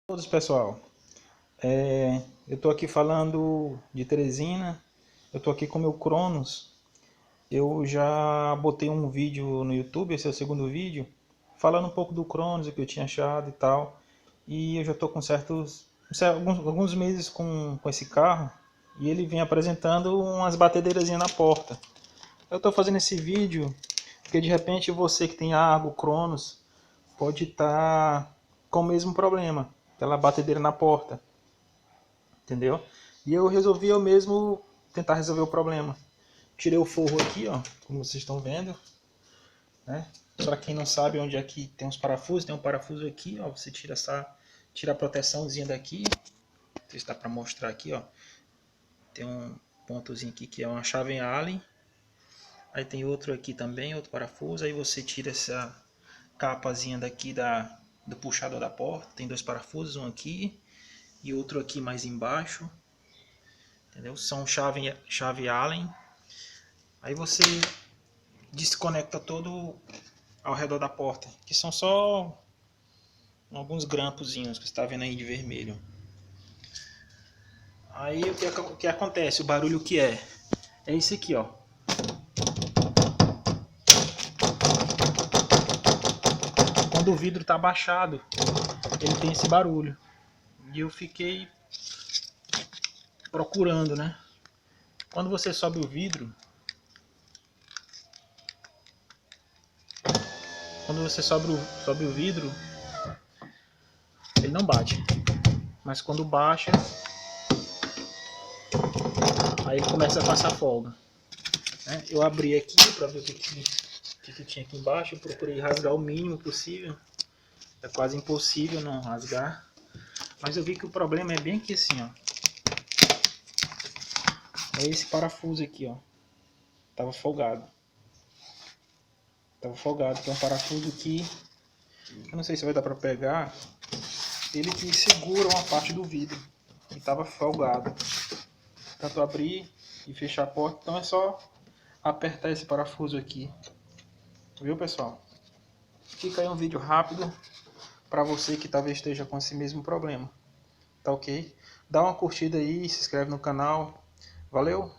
Todos, pessoal, eu estou aqui falando de Teresina. Eu estou aqui com o meu Cronos. Eu já botei um vídeo no YouTube, esse é o segundo vídeo, falando um pouco do Cronos, o que eu tinha achado e tal. E eu já estou com alguns meses com esse carro, e ele vem apresentando umas batedeirazinhas na porta. Eu estou fazendo esse vídeo porque de repente você que tem Argo, Cronos, pode estar com o mesmo problema, aquela batedeira na porta. Entendeu? E eu resolvi eu mesmo tentar resolver o problema. Tirei o forro aqui, ó, como vocês estão vendo, né? Para quem não sabe onde é que tem uns parafusos, tem um parafuso aqui, ó, você tira a proteçãozinha daqui. Não sei se dá para mostrar aqui, ó. Tem um pontozinho aqui que é uma chave Allen. Aí tem outro aqui também, outro parafuso. Aí você tira essa capazinha daqui do puxador da porta. Tem dois parafusos, um aqui e outro aqui mais embaixo. Entendeu? São chave Allen. Aí você desconecta todo ao redor da porta, que são só alguns grampozinhos que você está vendo aí de vermelho. Aí o que acontece, o barulho que é esse aqui, ó. Quando o vidro está abaixado, ele tem esse barulho. E eu fiquei procurando, né? Quando você sobe o vidro, sobe o vidro, ele não bate. Mas quando baixa, aí ele começa a passar folga. Eu abri aqui para ver o que tinha aqui embaixo. Eu procurei rasgar o mínimo possível. É quase impossível não rasgar. Mas eu vi que o problema é bem aqui assim, ó. É esse parafuso aqui, ó. Tava folgado. Tava folgado. Tem um parafuso aqui. Eu não sei se vai dar para pegar. Ele que segura uma parte do vidro. E tava folgado. Pra tu abrir e fechar a porta. Então é só apertar esse parafuso aqui. Viu, pessoal? Fica aí um vídeo rápido para você que talvez esteja com esse mesmo problema. Tá ok? Dá uma curtida aí, se inscreve no canal. Valeu!